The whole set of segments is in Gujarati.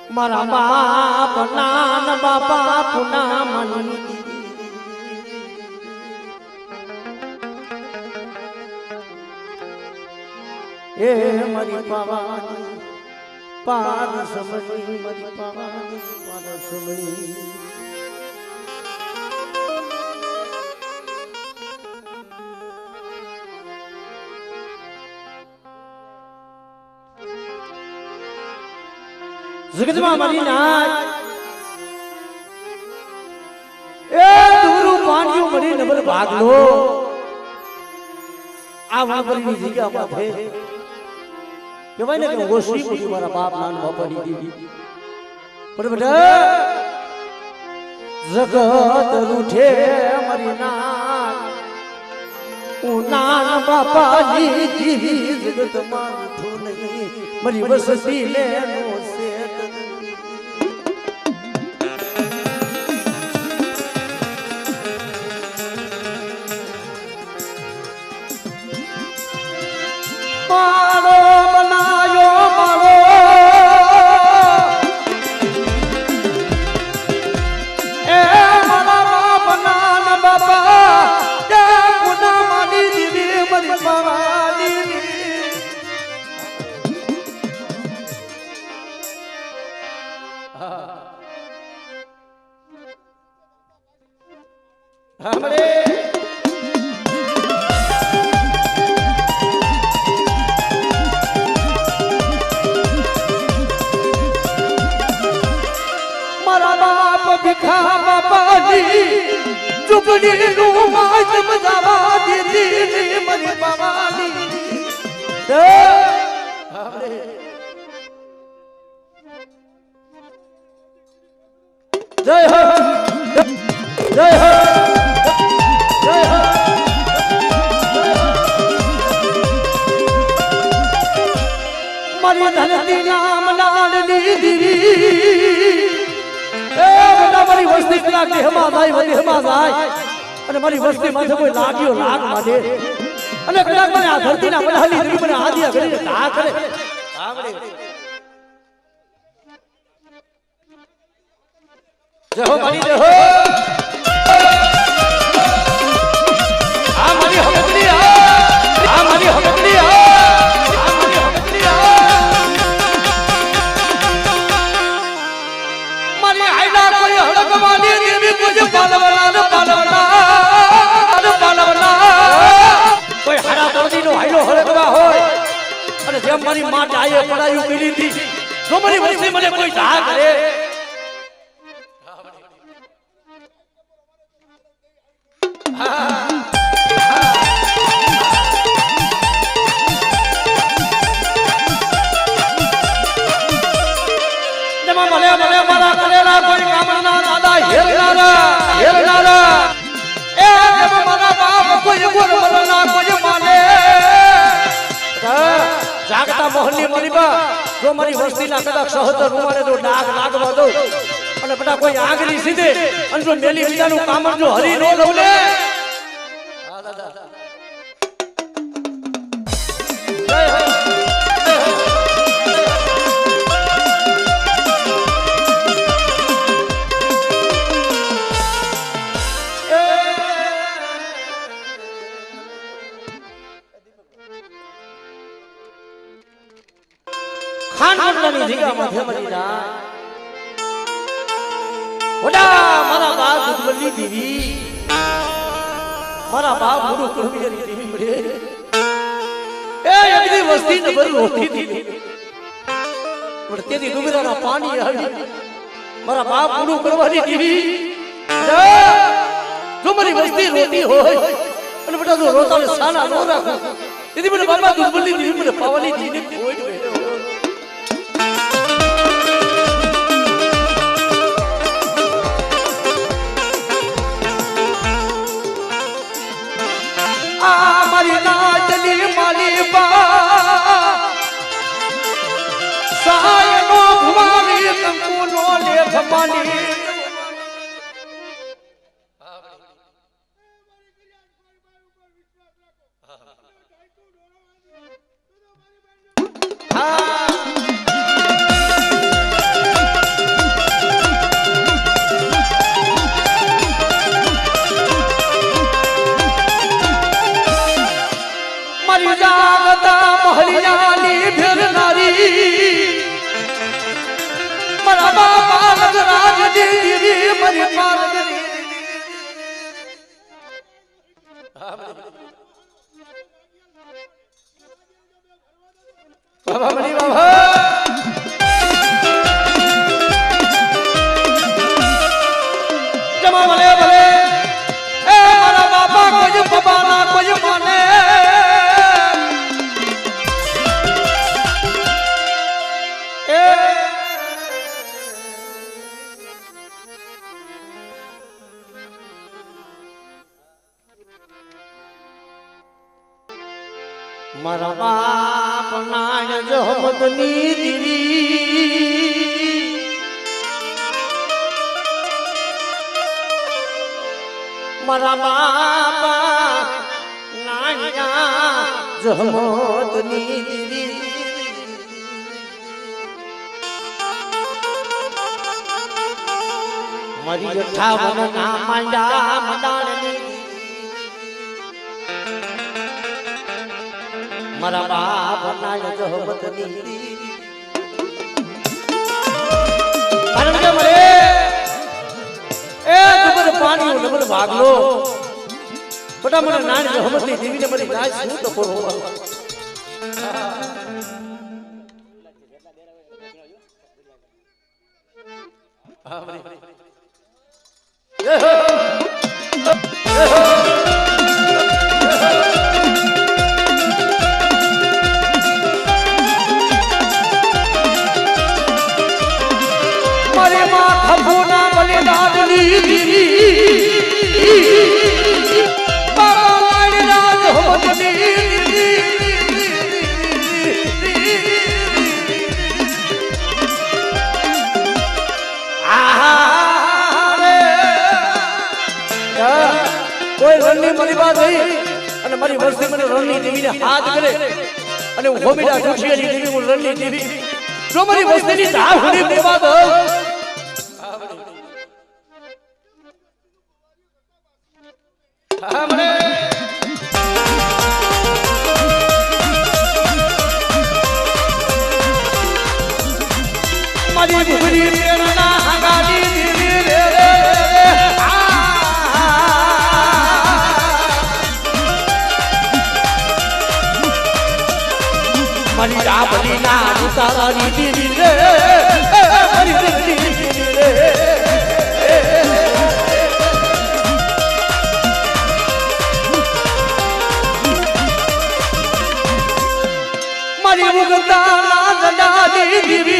મારા બાપ નાન બાપા પુના મની એ મારી પાવાની પાર સમણી મારી પાવાની પાર સમણી જગતમાં મારી નાય એ દૂરું પાણીઓ મરી નબળ ભાગલો આ વાપરીની જગ્યામાં છે કહેવાય ને કે ઓછી મોટી મારા બાપ નાન બાપાની દીદી પણ બેટા જગત રૂઠે મારી નાન હું નાન બાપાની દીદી જગતમાં રૂઠું નહીં મારી વસતી લેનો છે મારો બનાયો મારો એ મારા બાપ નાન બાપા તે પુના માની દીદી મારી પાવાની हमरे ભીખા બાપાની ચૂપડી નું માજ મજાવા દીધી મારી પાવાની જય હો જય હો જય હો મારી ધરતી નામ લાડની દીવી મારી વસ્તી કલાક હેમાં જાય અને મારી વસ્તી માથે કોઈ લાગ્યો લાગ માથે અને કલાક મને આ ધરતી ના બધાલી ધરી મને આદિયા કરી તા કરે સાંભળે જય હો મારી જય હો આ મારી હકડી આ મારી હકડી કોઈ હાડા તોડી નો હાઈલો હળગવા હોય અને જેમ મારી માં ડાયે પડાયું કરી હતી જો મારી વસ્તી મને કોઈ ઢા કરે મને મારા કરેલા કોઈ કામના દાદા હેરનારા એ મારા બાપ કોઈ ગુર મરના કોઈ માને જાગતા મોહની મરીબા જો મારી વસ્તીના કદાચ સહતર રૂમાને તો ડાગ લાગવા દો અને બેટા કોઈ આગલી સીધે અને જો મેલી બીજાનું કામર જો હરી નો લઉં લે હા દાદા જય હો ખાનપટની જગ્યામાં થેમરી ના ઓડા મારા બાપ દુબલી દીવી મારા બાપ મોડું કુળવી દીવી પડે એ એકદી વસ્તી ને ભર રોટી દીધી પણ તેદી દુબરાના પાણી આવી મારા બાપ મોડું કરવાની દીવી જો મારી વસ્તી રોટી હોય અને બેટા જો રોતાને સાના નો રાખો તેદી મને બાબા દુબલી દીવી મને પાવાની દીને કોઈ બેઠો મારી નાચલી માલી બા સહાય નો ભુવાની કંકુ નો લેખ માની દીદી મારી પારગની બાબા મણી બાબા જમા ભલે ભલે એ મારા બાપા કોઈ પપ્પાના કોઈ માને એ મારા બાપ ના જહમતની દીવી મારા બાપા નાયા જહમતની દીવી મારી 58 ના માંડા મંડાણની મારા બાપ ના જહમતની કારણ કે મળે એ દુબર પાણી નબળ ભાગલો બટા મને નાની જહમતની દેવીને મળી જાય શું તો કરો હા કોઈ રણની મારી વાત થઈ અને મારી વસ્તી મને રણની દેવીને હાથ કરે અને હું હોમીડા જોશીની દેવી હું રણની દેવી જો મારી વસ્તીની ધાર હુડી બરબાદ હા મને મારી ભૂલી પ્રેરણા હંગાડી દીધી રે મારી રાબલી ના ઉતારી દીધી રે મારી દીધી રે મારી મુગતા ના દીધી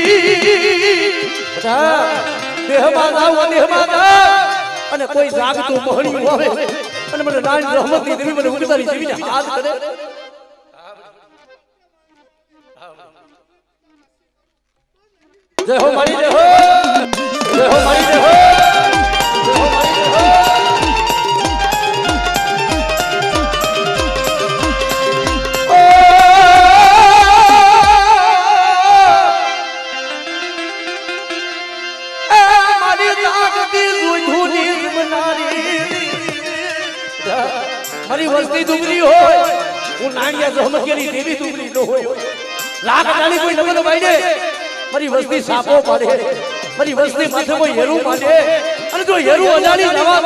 દેહમાં અને કોઈ જાગતું મોહણી હોય અને મને નાની રહમતની દેવી મને ઉતારી જીવીને હાથ કરે જય હો મારી જય હો જય હો મારી જય હો જય હો મારી જય હો મારી વસ્તી દુબળી હોય હું નાણિયા જહમતની દેવી દુબળી ન હોય લાખ નાની કોઈ નબળ બાઈને મારી વસ્તી સાપો પાડે મારી વસ્તી માથે કોઈ હેરું પાડે અને જો હેરું અજાણી જવાબ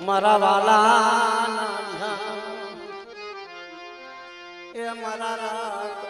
મારા વાલા એ મારા રાત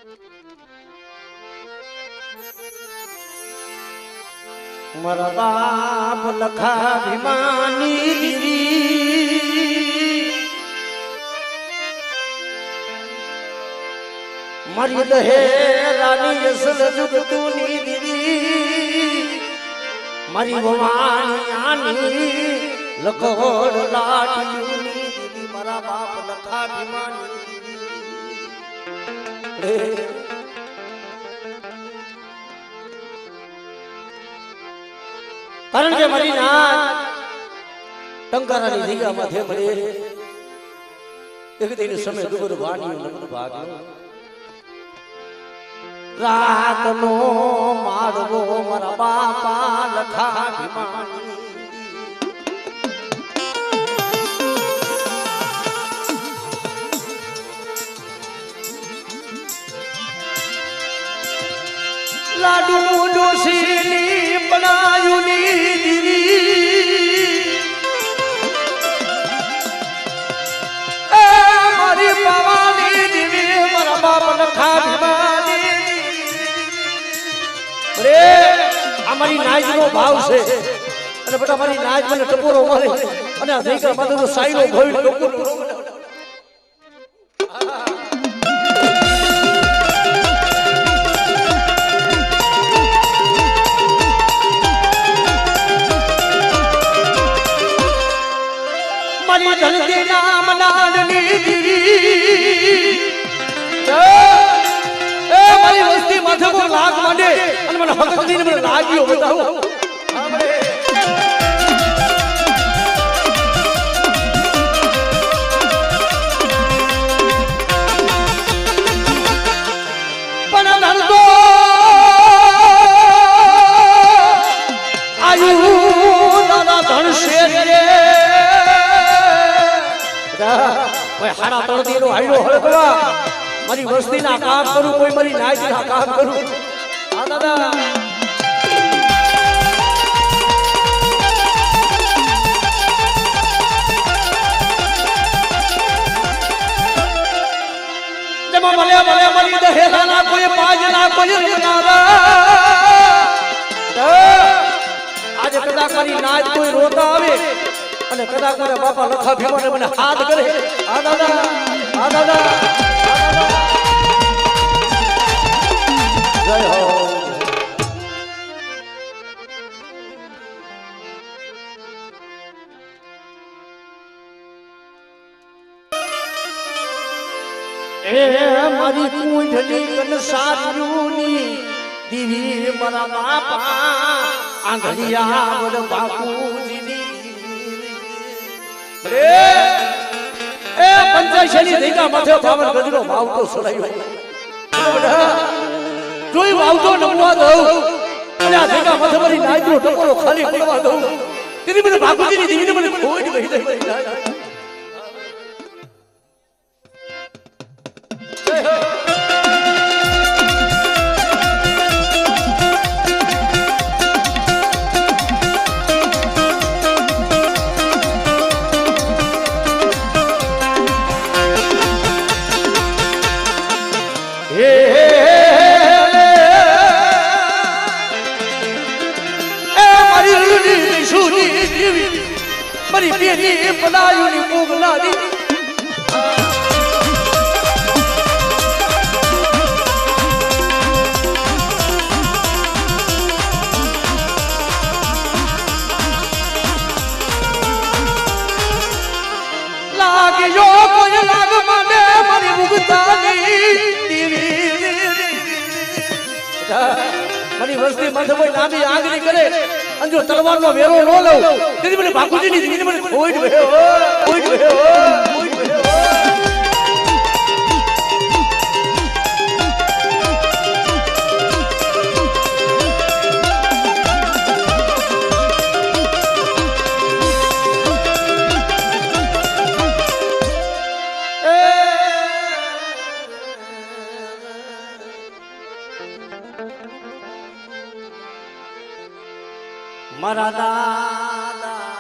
Thank you. મારા બાપ લખા ભીમાની દીરી મારી દહે રાની અસલ જુગતુની દીરી મારી ભવાની આની લખોડ લાટીની દીદી મારા બાપ લખા ભીમાની દીદી કારણ કે મારી નાત ટંકારાની જગ્યા માથે મળે એક દિન સમય દુબર વાણી નમન ભાગ્યો રાતનો માડવો મારા બાપા લખા ભીમાની લાડુ ડોશીની બનાયુની દીરી એ મારી પાવાની દીવી મારા બાપ લખા ભીમાની અરે આ મારી નાજનો ભાવ છે અને બેટા મારી નાજ મને ટપોરો મારે અને આ જઈકા માથે સાયરો ભોઈ ટપોરો મારી ધરતી નામ નાડની દીરી એ મારી વસ્તી માથે કો લાગ માંડે અને મને હક દીને મને લાગ્યો બતાવો પણ ધરતો આયુ દાદા ધણશે રે કોઈ હાડા તળતી નો હાડ્યો હળગવા મારી વસ્તીના કામ કરું કોઈ મારી નાયના કામ કરું હા દાદા જમા ભલે ભલે મારી દહેલાના કોઈ પાજના કોઈ રમનારા આજે કદાચ મારી નાચ કોઈ રોતા આવે અને કદાચ મારા બાપા લખા ભીમાને મને હાથ કરે આ દાદા આ દાદા જય હો એ મારી કુંડલી કનસારુની દીવી મારા બાપા આંગળિયા વડ બાપુજીની એ પંચાયતની જગ્યા માથે પાવન ગજનો ભાવતો સડાયો જોઈ વાવતો નમવા દઉં અને આ જગ્યા માથે મારી નાયનો ટકોરો ખાલી પડવા દઉં તેથી મને બાપુજીની દીવીને મને ખોઈ ગઈ દે મારી બેની બનાયુની મોગલાની લાગ્યો કોઈ લાગ મને મારી મુગતાની મારી વસ્તી માથે કોઈ નામી આગની કરે અને જો તલવારનો વેરો ન લઉં તેથી મને બાપુજીની દીકરીને મને ખોઈ ગયો મારા દાદા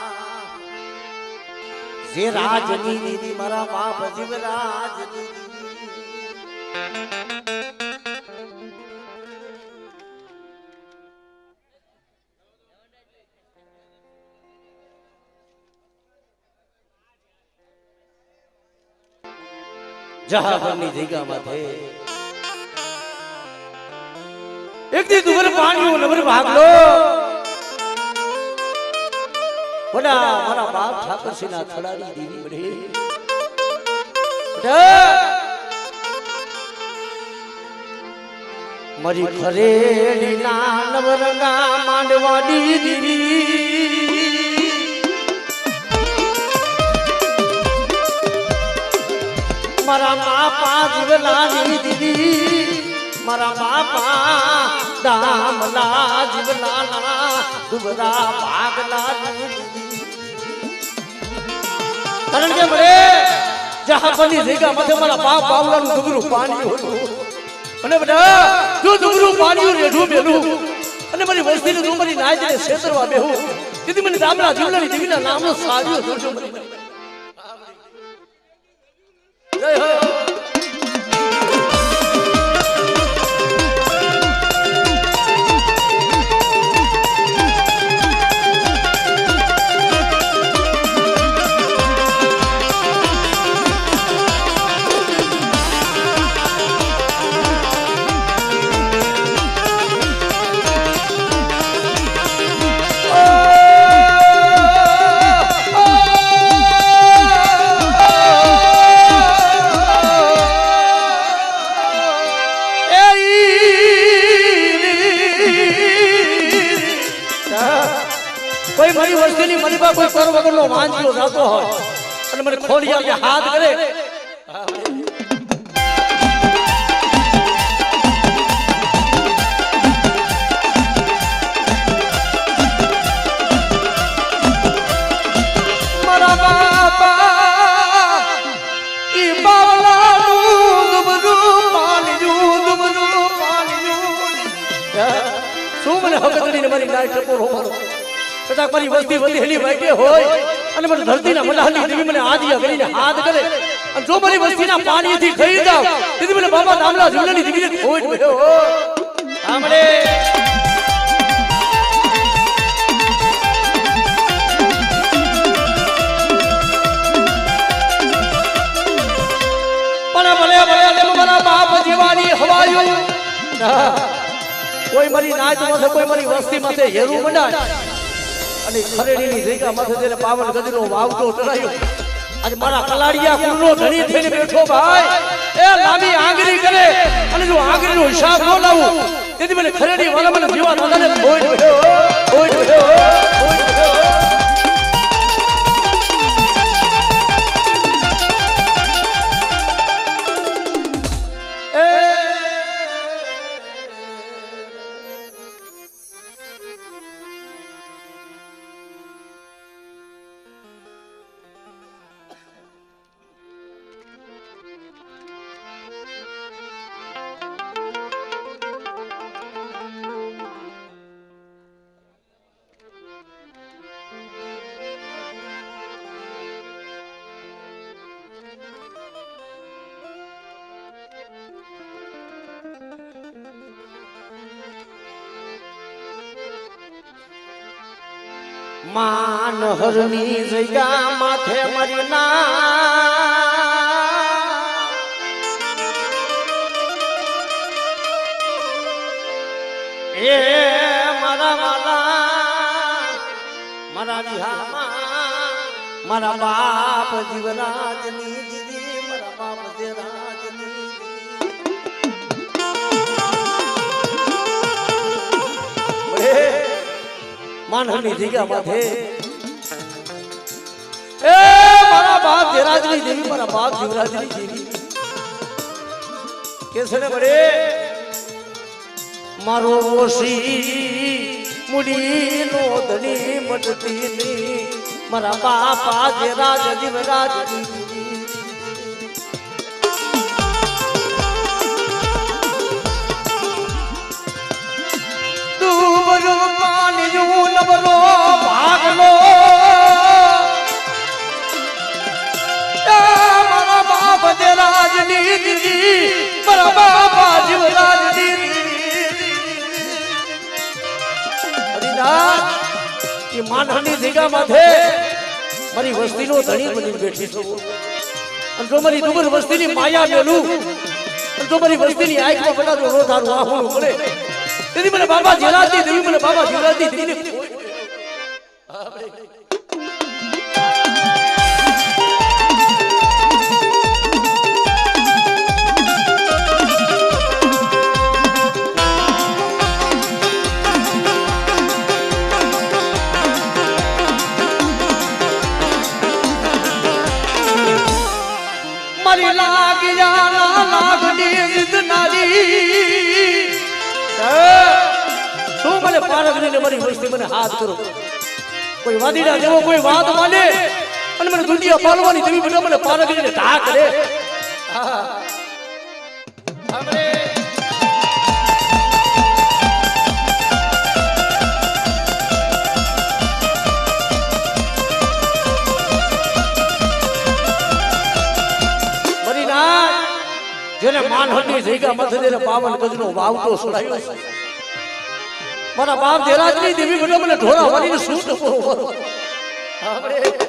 જે રાજની દીદી મારા બાપ જીવરાજની જહાબરની જગ્યામાં થે એક દી દુબર પાણી નબર ભાગલો બડા મારા બાપ ઠાકરસિંહના થડાની દેવી બડે મારી ખરેડી ના નવરંગા માંડવાડી દેવી મારા બાપા જીવલાની દેવી મારા બાપા દામલા જીવલાના દુબરા ભાગલા કારણ કે મને જહાબની જગ્યા માથે મારા બાપ બાવલાનું દુબરું પાણી હતું અને બધા જો દુબરું પાણી રેઢું બેલું અને મારી વસ્તીને તું મારી નાયજને છેતરવા બેહું તેથી મને દામલા જીવલાની દેવીના નામનો સાર્યો જોજો જય હો કોઈ મારી વસ્તીની મની પર કોઈ કર વગરનો વાંજ્યો જાતો હોય અને મને ખોલી આવે હાથ કરે મારા બાપા ઈ બાવલાનું દુબરું પાણીયું શું મને હકતડીને મારી નાય ટપોરો મારો કદાચ મારી વસ્તી વધી હેલી વાગે હોય અને મને ધરતીના મલાહની દેવી મને આદિયા કરીને હાથ કરે અને જો મારી વસ્તીના પાણીથી થઈ જાવ તેથી મને બાબા દામલા જીવલાની દેવીને ખોટ ગયો સાંભળે પણ ભલે ભલે તેમ મારા બાપ જીવાની હવાયું કોઈ મારી નાચ માથે કોઈ મારી વસ્તી માથે હેરું મંડાય અને ખરેડીની જગ્યા માથે તેને પાવન ગદીનો વાવટો ચડાયો આજે મારા કલાડિયા કુળનો ધણી થઈને બેઠો ભાઈ એ લાંબી આંગળી કરે અને જો આંગળીનો હિસાબ ન લાવું તેથી મને ખરેડી વાળા મને જીવા નોંધાને ખોઈ ગયો માનહરની જગ્યા માથે મારી એ મારા મારા વિહામાં મારા બાપ જીવરાજની દીદી મારા બાપ દેરાજની માનહરની જગ્યા માથે એ મારા બાપ દેરાજની દેવી મારા બાપ જીવરાજની દેવી કેસને બડે મારો ઓશી મુડી નો ધણી મટતી ની મારા બાપા દેરાજ જીવરાજની નબરો ભાગલો મારા બાપ દેરાજની દીદી મારા બાપા જીવરાજની માનહની જગ્યા માથે મારી વસ્તીનો ધણી બની બેઠી છું અને જો મારી ડુંગર વસ્તીની માયા મેલું અને જો મારી વસ્તીની આંખમાં બધા જો રોધારું આહોણું પડે તેથી મને બાબા જેલાતી દેવી મને બાબા જેલાતી દેવીને મારી વસ્તી મને હાથ કરો કોઈ વાદીડા જેવો કોઈ વાત માને અને મને દુનિયા પાલવાની દેવી મને મને પારગીને ઢા કરે જેને માનહની જગ્યા માથે જેને પાવન ગજનો વાવતો સુરાયો છે મારા બાપ દેરાજની દેવી મને મને ઢોરા વાળીને સૂટ આપણે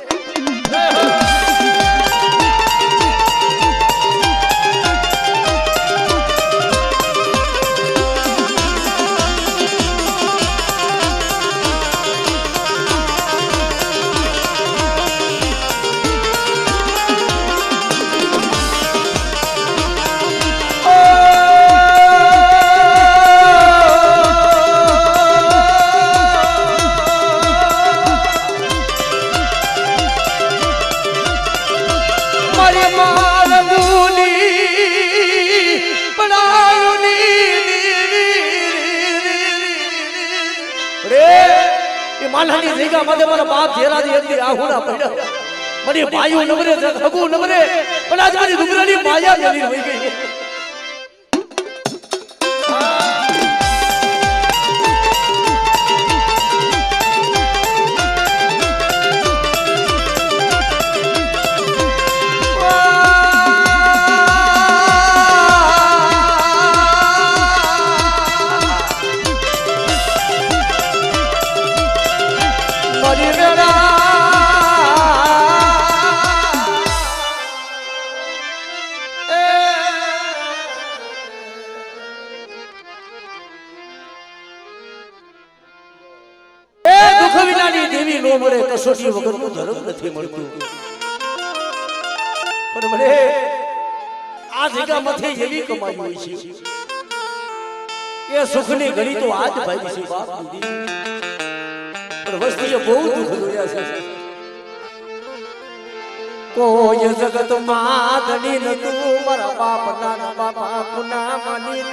માનહાની જગ્યા માટે મારા બાપ જેરાજી હતી આહુડા પડ્યા મને ભાઈઓ નબરે હગુ નબરે પણ આજ મારી ડુંગરાની માયા મેલી હોઈ ગઈ કસોટી વગરનું ધર્મ નથી મળતું પણ મને આ જગ્યામાંથી એવી કમાઈ હોય છે એ સુખની ઘડી તો આજ ભાઈ છે બાપ દીધી પણ વસ્તીએ બહુ દુઃખ જોયા છે કોઈ જગતમાં ધણી નતું મારા બાપ નાના બાપા પુના માની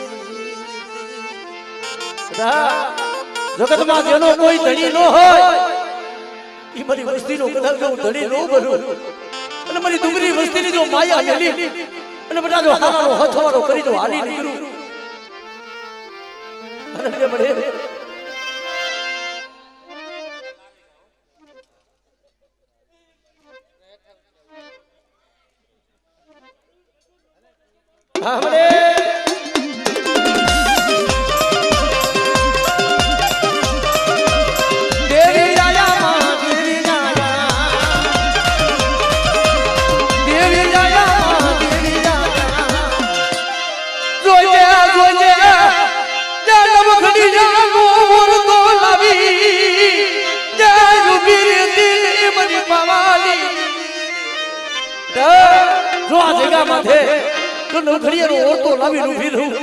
જગતમાં જેનો કોઈ ધણી ન હોય ઈ મારી વસ્તીનો કદાચ જો ધણી નો બનું અને મારી ડુંગરી વસ્તીની જો માયા મેલી અને બધા જો હારાનો હથવારો કરી જો હાલી નીકળું અને મળે હા મળે જો આ જગ્યા માથે તો નોખડીયાનો ઓરતો લાવી ઊભી રહું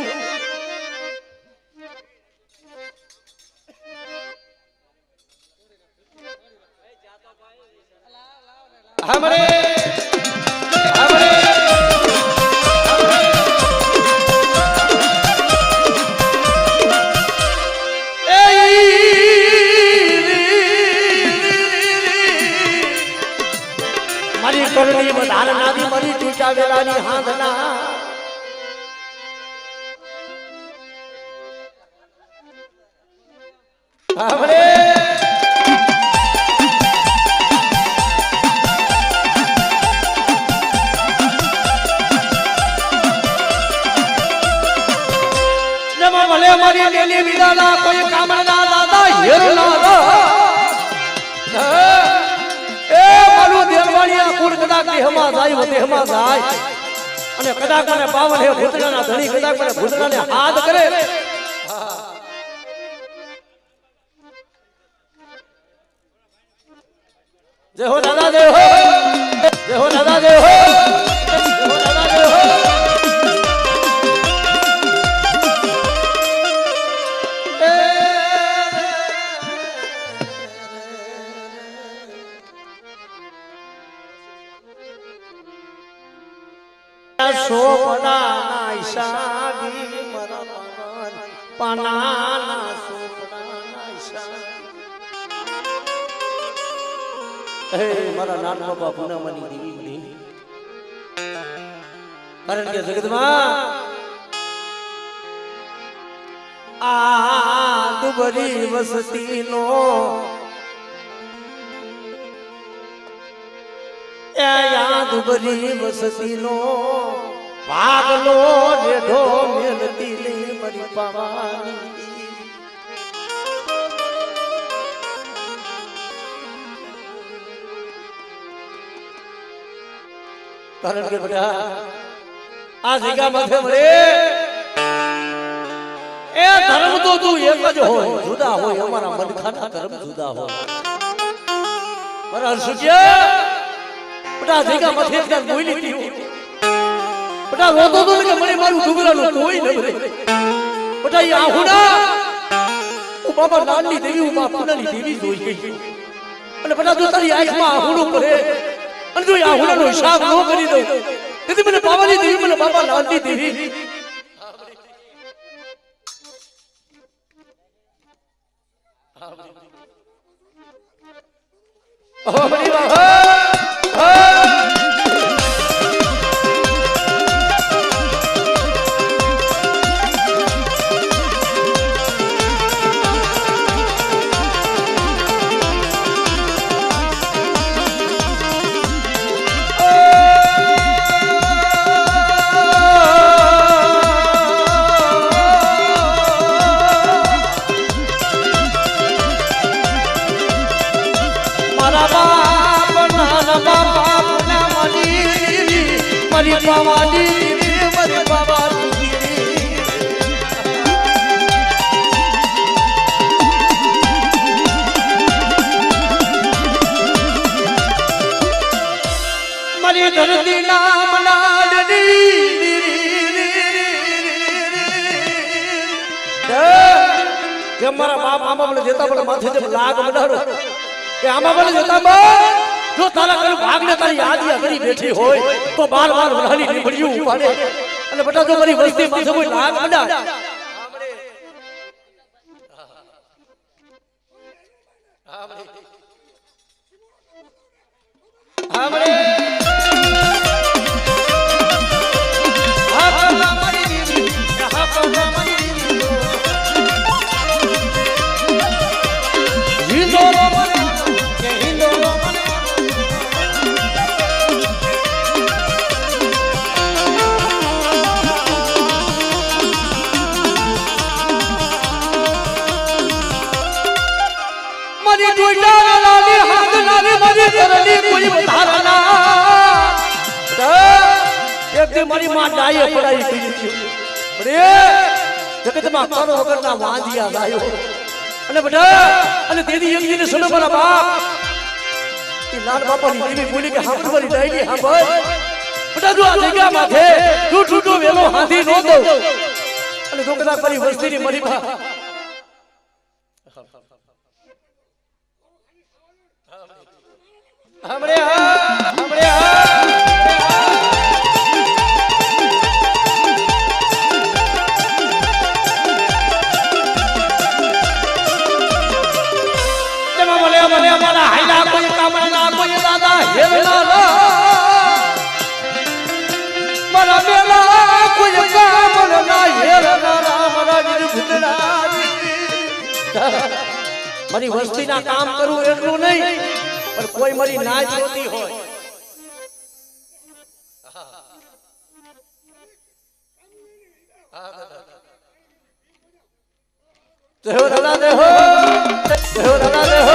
हमरे મારી કરણી વધાર નાદી મારી ટૂટા વેલાની હાંધના हमरे जमा भले मारी लेली विदाला कोई कामना दादा हीरो लादा ए मारू देववाड़िया કુળ કદાચ દેહમાં જાય દેહમાં જાય અને કદાચ મને બાવન હે ભૂતડાના ધણી કદાચ મને ભૂતડાને હાથ કરે જય હો દાદા જય હો જય હો દાદા જય હો સોપડાના ઈશાબી મારા પાનાના સોપડાના ઈશાબી હે મારા નાના બાપા પૂનમની દેવી મળી કારણ કે જગતમાં આ દુબરી વસતીનો યાદ બરી વસતીનો ભાગલો રેઢો મેલતી લે મરી પાવાની કારણ કે બેટા આ જગ્યા માથે મળે એ ધર્મ તો તું એક જ હોય જુદા હોય અમારા મનખાના ધર્મ જુદા હોય મારા હર્ષુજ્યા બટા જગ્યા માથે ત્યાં બોલી હતી બટા રોતો તો કે મને મારું ડુંગરાનું કોઈ ન ભરે બટા ઈ આહુડા ઓ બાબા નાની દેવી ઓ બાપુનાની દેવી જોઈ ગઈ અને બટા જો તારી આંખમાં આહુડો પડે અને જો આહુડાનો હિસાબ ન કરી દઉં તેથી મને બાબાની દેવી મને બાબા નાની દેવી ઓ બડી બાબા મરી પાવાની મરી પાવાની મરી ધરતી નામ નાડની કે મારા બાપ આમાં બોલે જતા બોલે માથે જેમ લાગ બનાડો કે આમાં બોલે જતા બા જો તારા કઈ ભાગને તારી યાદી કરી બેઠી હોય તો બાર બાર વલાની નીમળ્યું ઉપાડે અને બટા જો મારી વસ્તી માથે કોઈ લાગ બડા હામરે મારી માં ડાયે પડાઈ કરી છે અરે જગતમાં કરો વગરના વાંધિયા ગાયો અને બધા અને તેદી એકજીને સુનો મારા બાપ એ લાલ બાપાની દેવી બોલી કે હાંભળી ડાયલી હાંભળ બધા જો આ જગ્યા માથે ઠૂઠો વેલો હાથી નો દો અને ડોકરા કરી વસ્તીની મરી બા हमरे जमा बोले हमारा हैला कोई कामना कोई दादा हेला मरा मेला कोई कामना हेला राम भुतरा मारी वस्ती ना काम करूं એટલું નહીં पर कोई मरी नाच होती हो जय हो दादा जय हो दादा जय हो